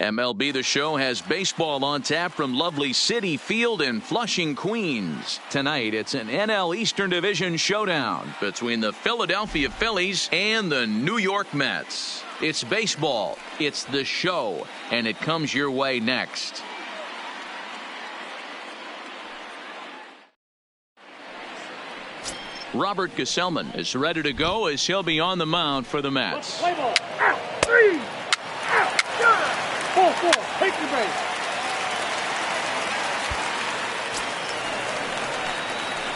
MLB The Show has baseball on tap from lovely Citi Field in Flushing, Queens. Tonight, it's an NL Eastern Division showdown between the Philadelphia Phillies and the New York Mets. It's baseball, it's the show, and it comes your way next. Robert Gesellman is ready to go as he'll be on the mound for the Mets. Play ball. Out. 3. Out. Good. 4-4. Take the base.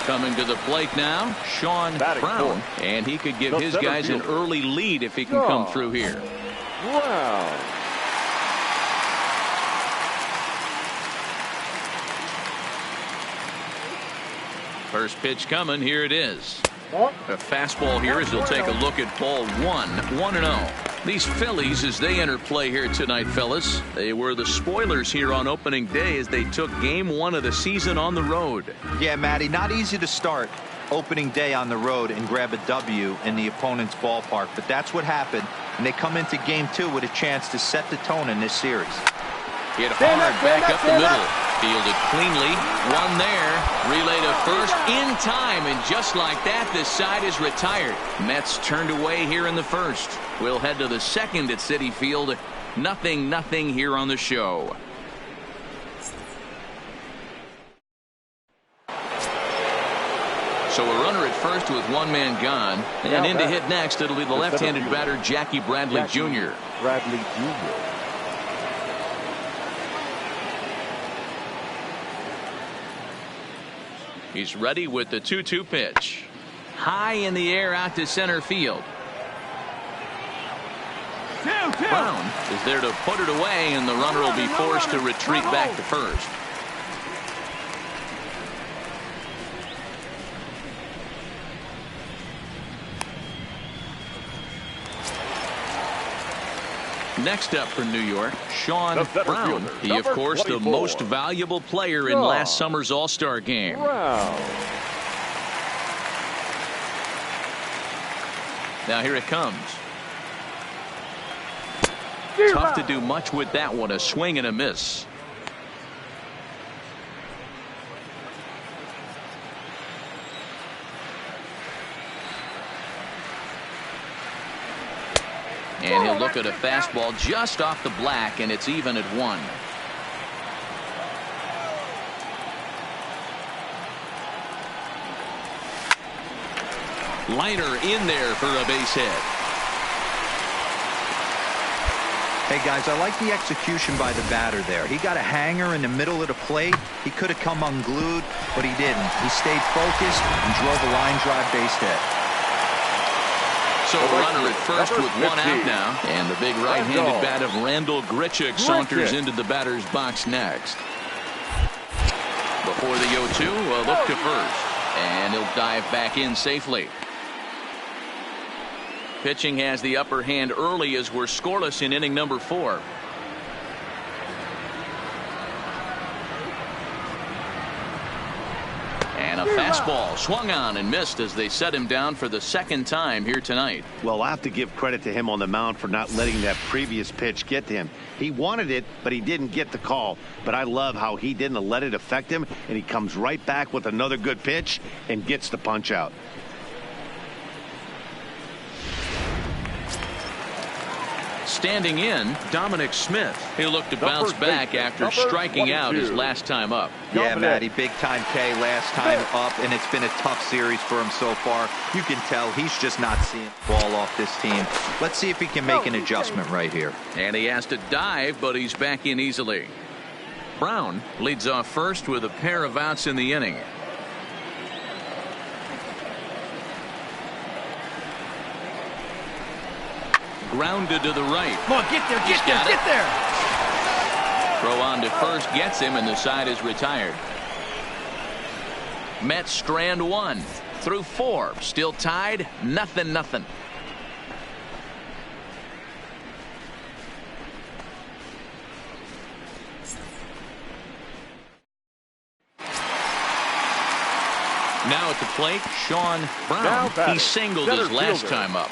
Coming to the plate now, Sean Brown, and he could give his guys an early lead if he can come through here. Wow. First pitch coming. Here it is. A fastball here as he'll take a look at ball 1-0. These Phillies, as they enter play here tonight, fellas, they were the spoilers here on opening day as they took game 1 of the season on the road. Yeah, Matty, not easy to start opening day on the road and grab a W in the opponent's ballpark, but that's what happened, and they come into game 2 with a chance to set the tone in this series. Hit hard back up the middle. Fielded cleanly. One there. Relay to first in time. And just like that, this side is retired. Mets turned away here in the first. We'll head to the second at Citi Field. 0-0 here on the show. So a runner at first with one man gone. And in to hit next, it'll be the left-handed batter, Jackie Bradley Jr. Bradley Jr. He's ready with the 2-2 pitch. High in the air out to center field. Brown is there to put it away, and the runner will be forced to retreat back to first. Next up for New York, Sean Brown. He, of course, the most valuable player in last summer's All-Star game. Now here it comes. Tough to do much with that one. A swing and a miss. And he'll look at a fastball just off the black, and it's even at 1. Liner in there for a base hit. Hey, guys, I like the execution by the batter there. He got a hanger in the middle of the plate. He could have come unglued, but he didn't. He stayed focused and drove a line drive base hit. So a runner at first with 1 out now. And the big right-handed bat of Randall Grichuk saunters into the batter's box next. Before the 0-2, a look to first. And he'll dive back in safely. Pitching has the upper hand early as we're scoreless in inning number 4. And a fastball swung on and missed as they set him down for the second time here tonight. Well, I have to give credit to him on the mound for not letting that previous pitch get to him. He wanted it, but he didn't get the call. But I love how he didn't let it affect him, and he comes right back with another good pitch and gets the punch out. Standing in, Dominic Smith. He'll look to bounce back after striking out his last time up. Yeah, Matty, big-time K last time up, and it's been a tough series for him so far. You can tell he's just not seeing the ball off this team. Let's see if he can make an adjustment right here. And he has to dive, but he's back in easily. Brown leads off first with a pair of outs in the inning. Grounded to the right. Come on, get there, get there. Throw on to first gets him, and the side is retired. Mets strand 1 through 4. Still tied, 0-0. Now at the plate, Sean Brown. He singled his last time up.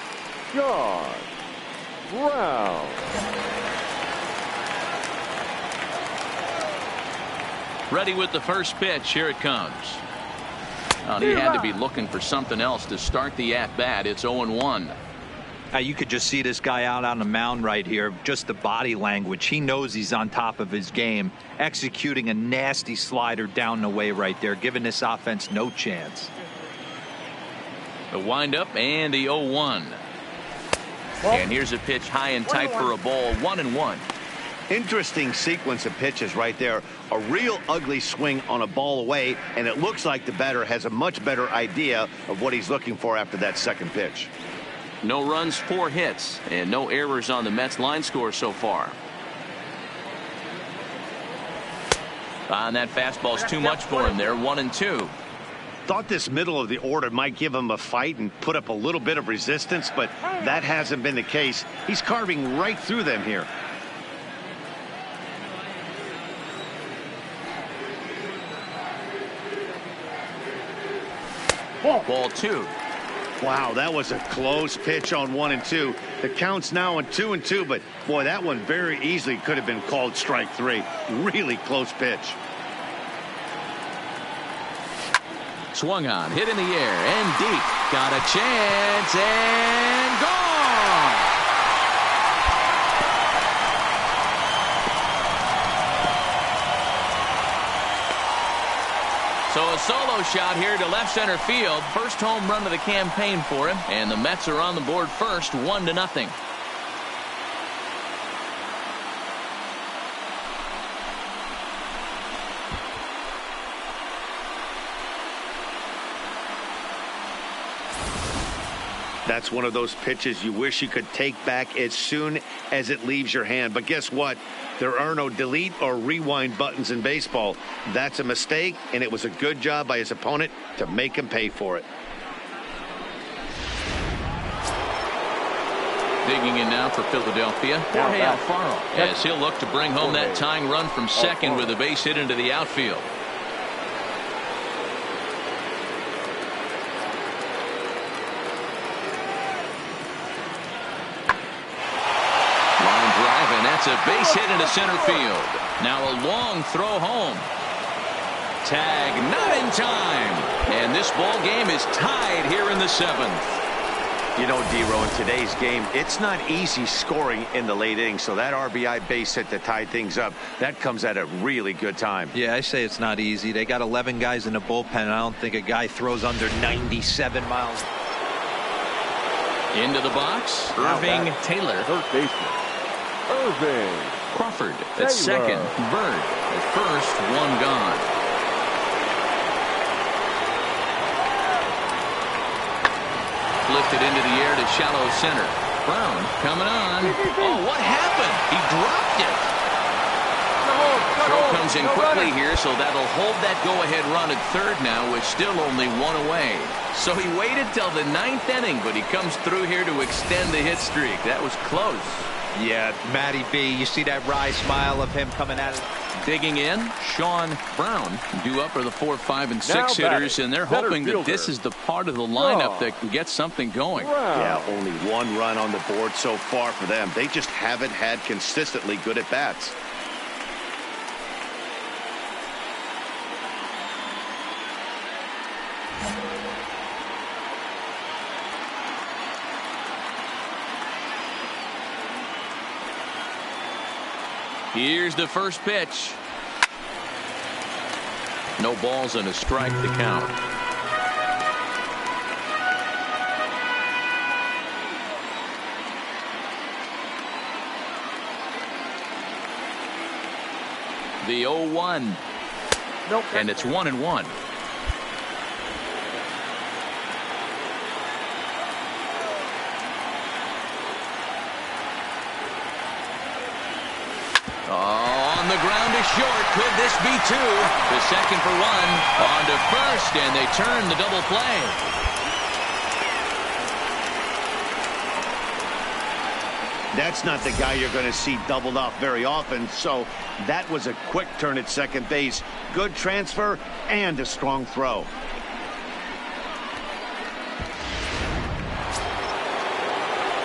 Sean Brown. Ready with the first pitch. Here it comes. He had to be looking for something else to start the at-bat. It's 0-1. You could just see this guy out on the mound right here. Just the body language. He knows he's on top of his game. Executing a nasty slider down the way right there, giving this offense no chance. The windup and the 0-1. And here's a pitch high and tight for a ball. 1-1. Interesting sequence of pitches right there. A real ugly swing on a ball away, and it looks like the batter has a much better idea of what he's looking for after that second pitch. No runs, 4 hits, and no errors on the Mets line score so far. And that fastball's too much for him there. 1-2. Thought this middle of the order might give him a fight and put up a little bit of resistance, but that hasn't been the case. He's carving right through them here. Ball 2. Wow, that was a close pitch on 1-2. The count's now on 2-2, but boy, that one very easily could have been called strike 3. Really close pitch. Swung on, hit in the air, and deep. Got a chance, and gone! So a solo shot here to left center field. First home run of the campaign for him, and the Mets are on the board first, 1-0. That's one of those pitches you wish you could take back as soon as it leaves your hand. But guess what? There are no delete or rewind buttons in baseball. That's a mistake, and it was a good job by his opponent to make him pay for it. Digging in now for Philadelphia, Jorge Alfaro, as he'll look to bring home that tying run from second with a base hit into the outfield. Line drive, and that's a base hit into center field. Now a long throw home. Tag not in time, and this ball game is tied here in the 7th. You know, D-Row, in today's game, it's not easy scoring in the late innings, so that RBI base hit to tie things up, that comes at a really good time. Yeah, I say it's not easy. They got 11 guys in the bullpen, and I don't think a guy throws under 97 miles. Into the box, Irving Taylor. Third baseman, Irving Crawford at second, Bird at first, one gone. Lifted into the air to shallow center. Brown coming on. Oh, what happened? He dropped it. Throw comes in quickly here, so that'll hold that go-ahead run at third now with still only one away. So he waited till the 9th inning, but he comes through here to extend the hit streak. That was close. Yeah, Matty B, you see that wry smile of him coming at it. Digging in, Sean Brown due up for the 4, 5, and 6 Now hitters, batting, and they're center hoping that fielder. this is the part of the lineup that can get something going. Yeah, only one run on the board so far for them. They just haven't had consistently good at-bats. Here's the first pitch. No balls and a strike to count. The 0-1. Nope. And it's 1-1. On the ground is short. Could this be two? The second for one. On to first, and they turn the double play. That's not the guy you're going to see doubled off very often, so that was a quick turn at second base. Good transfer and a strong throw.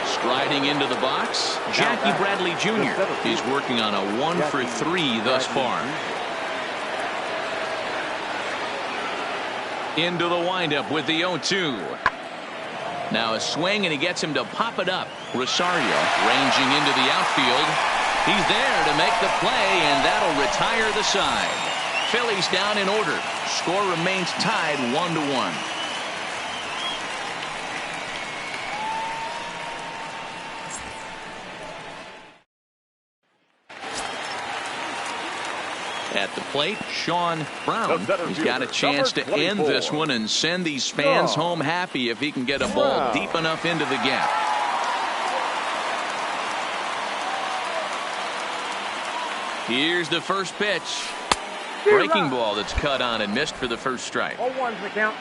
Striding into the box, Jackie Bradley Jr. He's working on a 1 for 3 thus far. Into the windup with the 0-2. Now a swing, and he gets him to pop it up. Rosario ranging into the outfield. He's there to make the play, and that'll retire the side. Phillies down in order. Score remains tied 1-1. At the plate, Sean Brown. He's got a chance to end this one and send these fans home happy if he can get a ball deep enough into the gap. Here's the first pitch. Breaking ball that's cut on and missed for the first strike. 0-1's the count.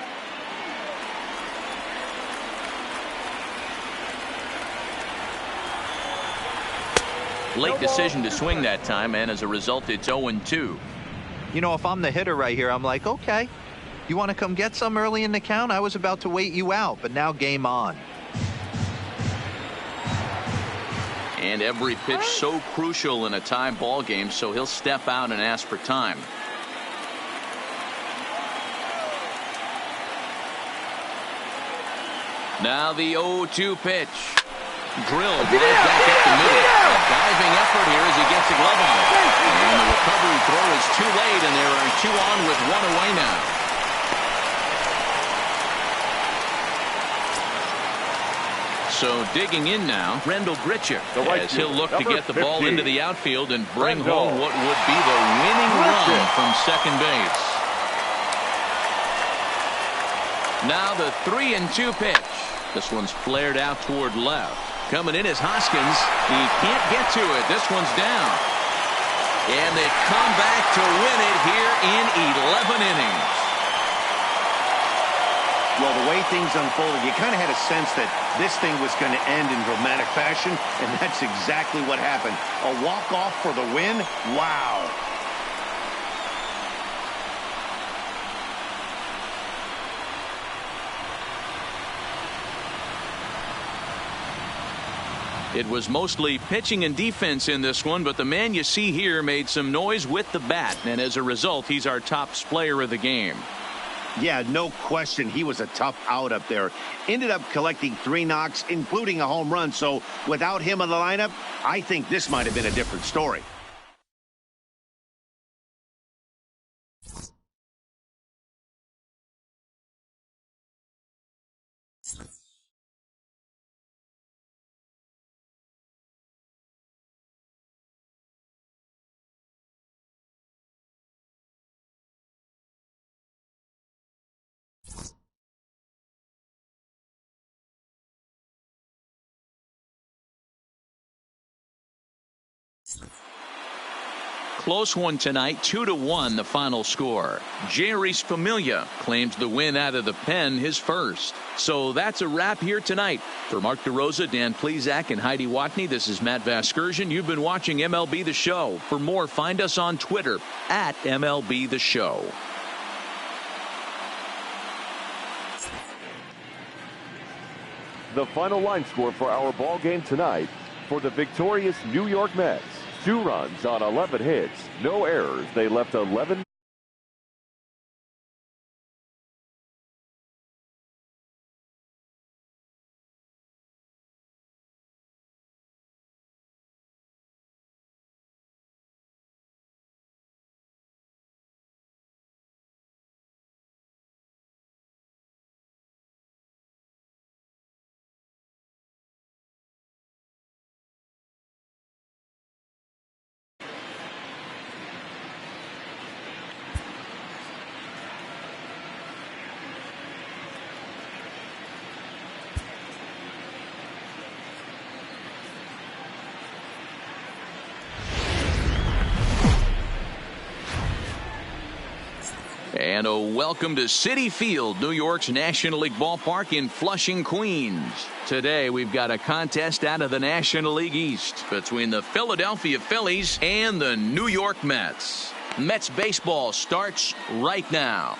Late decision to swing that time, and as a result, it's 0-2. You know, if I'm the hitter right here, I'm like, okay, you want to come get some early in the count? I was about to wait you out, but now game on. And every pitch so crucial in a tie ball game, so he'll step out and ask for time. Now the 0-2 pitch. Drilled right back up the middle. A diving effort here as he gets a glove on it. And the recovery throw is too late, and there are 2 on with 1 away now. So digging in now, Rendell Gritchick, as he'll look to get the ball into the outfield and bring home what would be the winning run from second base. Now the 3-2 pitch. This one's flared out toward left. Coming in is Hoskins. He can't get to it. This one's down. And they come back to win it here in 11 innings. Well, the way things unfolded, you kind of had a sense that this thing was going to end in dramatic fashion, and that's exactly what happened. A walk-off for the win? Wow. It was mostly pitching and defense in this one, but the man you see here made some noise with the bat, and as a result, he's our top player of the game. Yeah, no question. He was a tough out up there. Ended up collecting 3 knocks, including a home run. So without him in the lineup, I think this might have been a different story. Close one tonight, 2-1 the final score. Jerry's Familia claims the win out of the pen, his first. So that's a wrap here tonight. For Mark DeRosa, Dan Plesac, and Heidi Watney, this is Matt Vasgersian. You've been watching MLB The Show. For more, find us on Twitter at MLB The Show. The final line score for our ball game tonight for the victorious New York Mets. 2 runs on 11 hits, no errors. They left 11. And a welcome to Citi Field, New York's National League ballpark in Flushing, Queens. Today we've got a contest out of the National League East between the Philadelphia Phillies and the New York Mets. Mets baseball starts right now.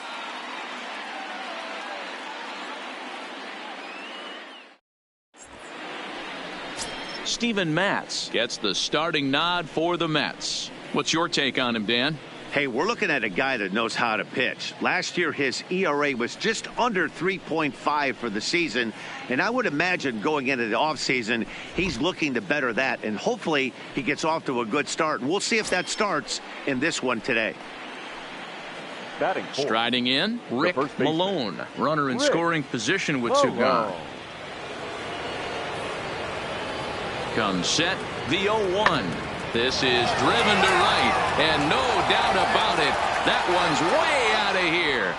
Steven Matz gets the starting nod for the Mets. What's your take on him, Dan? Hey, we're looking at a guy that knows how to pitch. Last year, his ERA was just under 3.5 for the season, and I would imagine going into the offseason, he's looking to better that, and hopefully he gets off to a good start. And we'll see if that starts in this one today. Batting striding in, Rick Malone, runner in scoring position with 2 gone. Comes set, the 0-1. This is driven to right, and no doubt about it, that one's way out of here.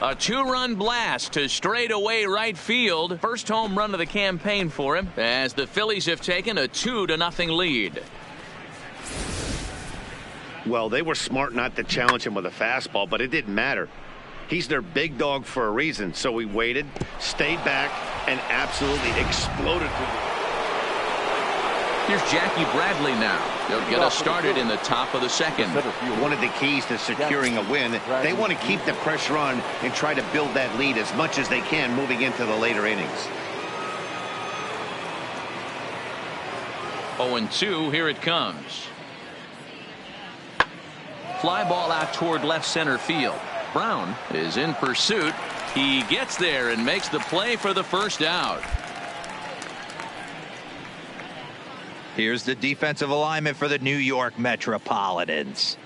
A 2-run blast to straightaway right field. First home run of the campaign for him, as the Phillies have taken a 2-0 lead. Well, they were smart not to challenge him with a fastball, but it didn't matter. He's their big dog for a reason, so he waited, stayed back, and absolutely exploded. Here's Jackie Bradley now. They'll get us started in the top of the second. One of the keys to securing a win, they want to keep the pressure on and try to build that lead as much as they can moving into the later innings. 0-2, here it comes. Fly ball out toward left center field. Brown is in pursuit. He gets there and makes the play for the first out. Here's the defensive alignment for the New York Metropolitans.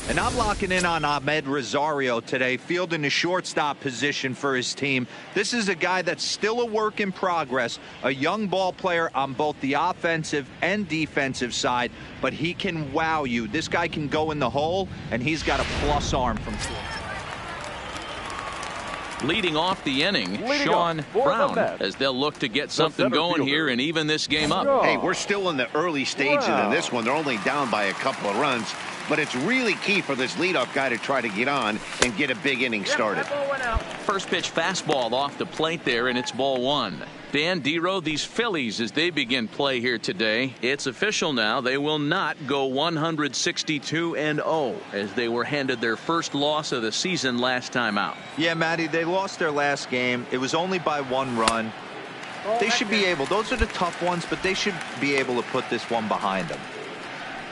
And I'm locking in on Ahmed Rosario today, fielding the shortstop position for his team. This is a guy that's still a work in progress, a young ball player on both the offensive and defensive side, but he can wow you. This guy can go in the hole, and he's got a plus arm from short. Leading off the inning, Sean Brown, as they'll look to get something going here and even this game up. Hey, we're still in the early stages of this one. They're only down by a couple of runs, but it's really key for this leadoff guy to try to get on and get a big inning started. First pitch fastball off the plate there, and it's ball one. Dan Dero, these Phillies, as they begin play here today, it's official now. They will not go 162-0 as they were handed their first loss of the season last time out. Yeah, Matty, they lost their last game. It was only by 1 run. They should be able, those are the tough ones, but they should be able to put this one behind them.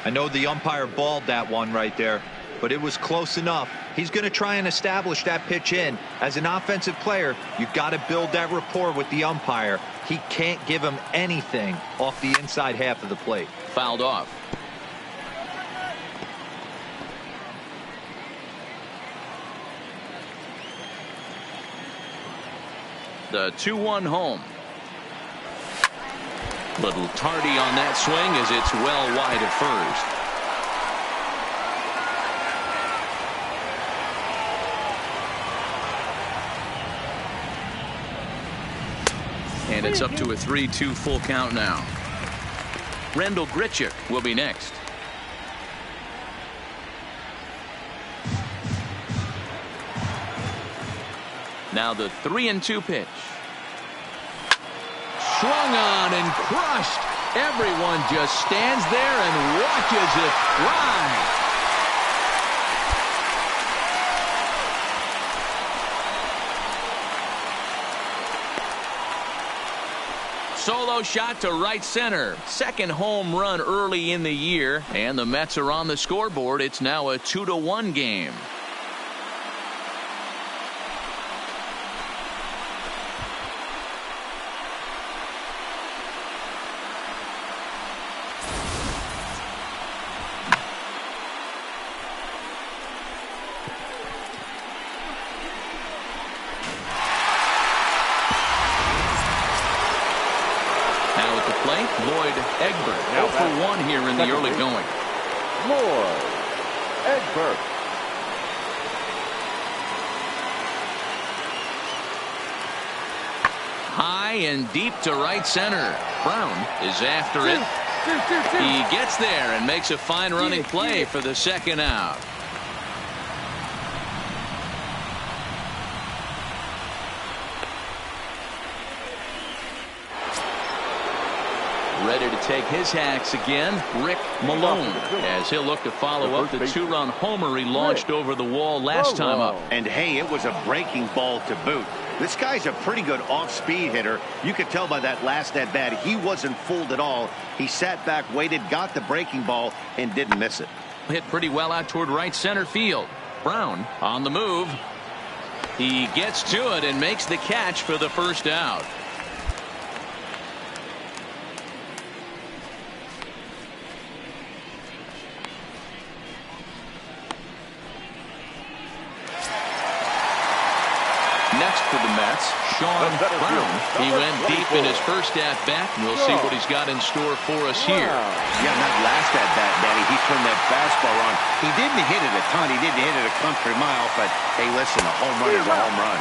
I know the umpire balled that one right there, but it was close enough. He's going to try and establish that pitch in. As an offensive player, you've got to build that rapport with the umpire. He can't give him anything off the inside half of the plate. Fouled off. The 2-1 home. Little tardy on that swing as it's well wide of first. And it's up to a 3-2 full count now. Randall Grichuk will be next. Now the 3-2 pitch. Swung on and crushed. Everyone just stands there and watches it fly. Solo shot to right center. Second home run early in the year, and the Mets are on the scoreboard. It's now a 2-1 game. Egbert, 0 for 1 here in the early going. Lloyd Egbert. High and deep to right center. Brown is after it. He gets there and makes a fine running play for the second out. Ready to take his hacks again, Rick Malone, as he'll look to follow up the 2-run homer he launched over the wall last time up. And hey, it was a breaking ball to boot. This guy's a pretty good off-speed hitter. You could tell by that last at-bat he wasn't fooled at all. He sat back, waited, got the breaking ball, and didn't miss it. Hit pretty well out toward right center field. Brown on the move. He gets to it and makes the catch for the first out. Next for the Mets, Sean Brown. He went deep in his first at-bat, and we'll see what he's got in store for us here. Yeah, that last at-bat, Daddy, he turned that fastball on. He didn't hit it a ton. He didn't hit it a country mile, but, hey, listen, a home run is a home run.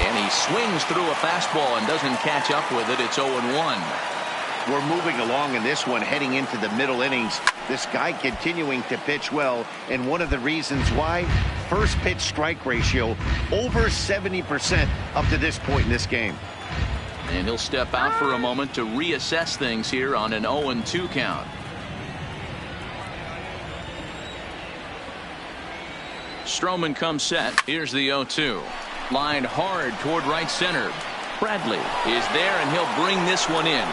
And he swings through a fastball and doesn't catch up with it. It's 0-1. We're moving along in this one, heading into the middle innings. This guy continuing to pitch well, and one of the reasons why, first pitch strike ratio over 70% up to this point in this game. And he'll step out for a moment to reassess things here on an 0-2 count. Stroman comes set. Here's the 0-2. Lined hard toward right center. Bradley is there, and he'll bring this one in.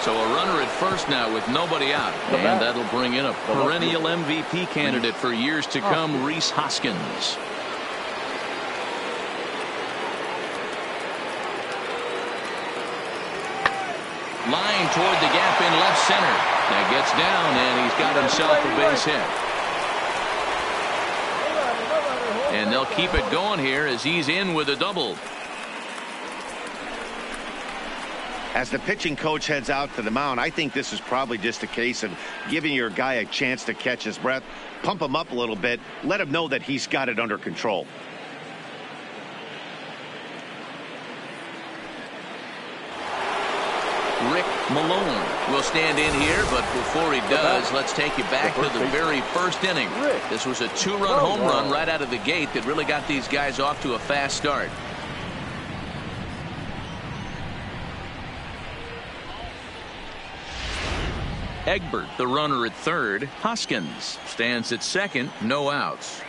So a runner at first now with nobody out. And that'll bring in a perennial MVP candidate for years to come, Rhys Hoskins. Line toward the gap in left center. That gets down, and he's got himself a base hit. And they'll keep it going here as he's in with a double. As the pitching coach heads out to the mound, I think this is probably just a case of giving your guy a chance to catch his breath, pump him up a little bit, let him know that he's got it under control. Rick Malone will stand in here, but before he does, let's take you back to the very first inning. This was a two-run home run right out of the gate that really got these guys off to a fast start. Egbert, the runner at third. Hoskins stands at second, no outs.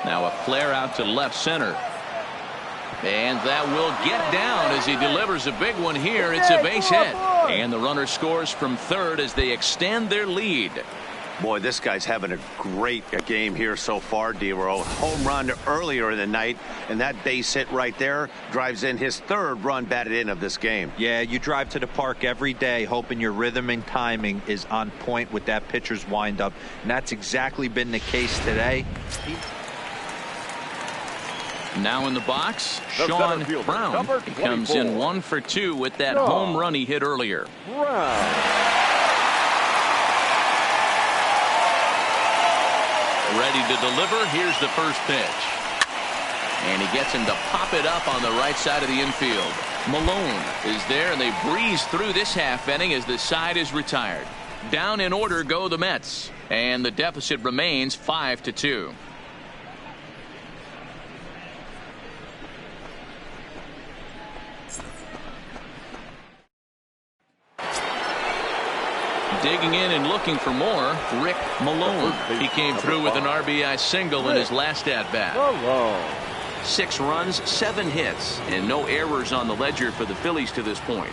Now a flare out to left center. And that will get down as he delivers a big one here. It's a base hit. And the runner scores from third as they extend their lead. Boy, this guy's having a great game here so far, D-Row. Home run earlier in the night, and that base hit right there drives in his third run batted in of this game. Yeah, you drive to the park every day hoping your rhythm and timing is on point with that pitcher's windup, and that's exactly been the case today. Now in the box, Sean Brown. He comes in 1 for 2 with that home run he hit earlier. Ready to deliver. Here's the first pitch. And he gets him to pop it up on the right side of the infield. Malone is there, and they breeze through this half inning as the side is retired. Down in order go the Mets, and the deficit remains 5-2. Digging in and looking for more, Rick Malone. He came through with an RBI single in his last at-bat. 6 runs, 7 hits, and no errors on the ledger for the Phillies to this point.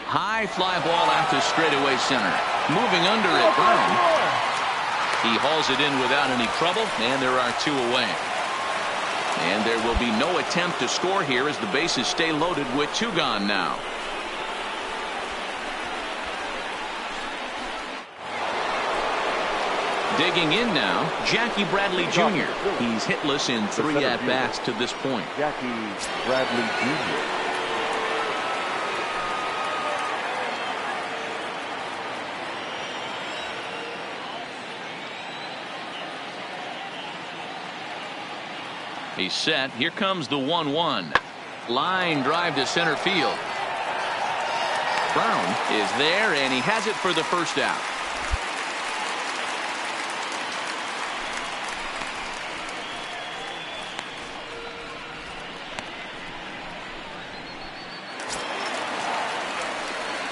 High fly ball out to straightaway center. Moving under it, Brown. He hauls it in without any trouble, and there are 2 away. And there will be no attempt to score here as the bases stay loaded with 2 gone now. Digging in now, Jackie Bradley Jr. He's hitless in 3 at-bats to this point. Jackie Bradley Jr. He's set. Here comes the 1-1. Line drive to center field. Brown is there, and he has it for the first out.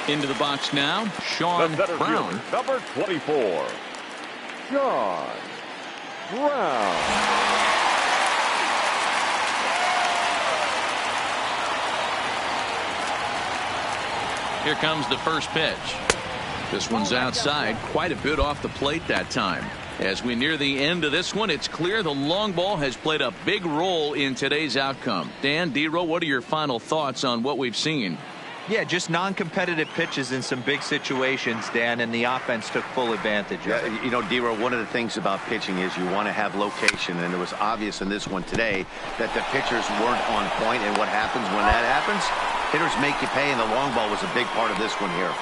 Into the box now, Sean Brown. Fielder, number 24, Sean Brown. Here comes the first pitch. This one's outside, quite a bit off the plate that time. As we near the end of this one, it's clear the long ball has played a big role in today's outcome. Dan, D-Row, what are your final thoughts on what we've seen? Yeah, just non-competitive pitches in some big situations, Dan, and the offense took full advantage of it. You know, D-Row, one of the things about pitching is you want to have location, and it was obvious in this one today that the pitchers weren't on point, and what happens when that happens? Hitters make you pay, and the long ball was a big part of this one here.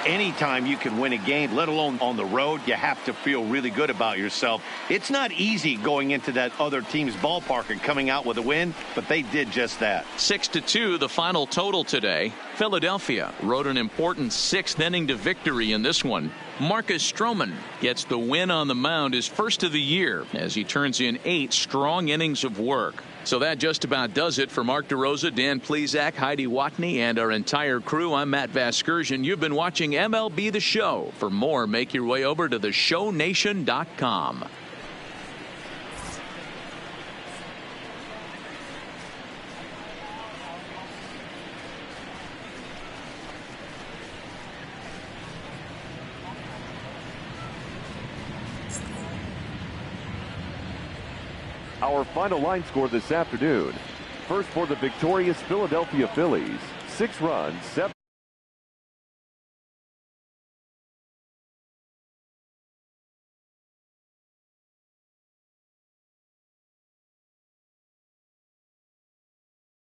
Anytime you can win a game, let alone on the road, you have to feel really good about yourself. It's not easy going into that other team's ballpark and coming out with a win, but they did just that. 6-2, the final total today. Philadelphia rode an important 6th inning to victory in this one. Marcus Stroman gets the win on the mound, his first of the year, as he turns in 8 strong innings of work. So that just about does it for Mark DeRosa, Dan Plesac, Heidi Watney, and our entire crew. I'm Matt Vasgersian. You've been watching MLB The Show. For more, make your way over to theshownation.com. Our final line score this afternoon. First for the victorious Philadelphia Phillies, 6 runs, 7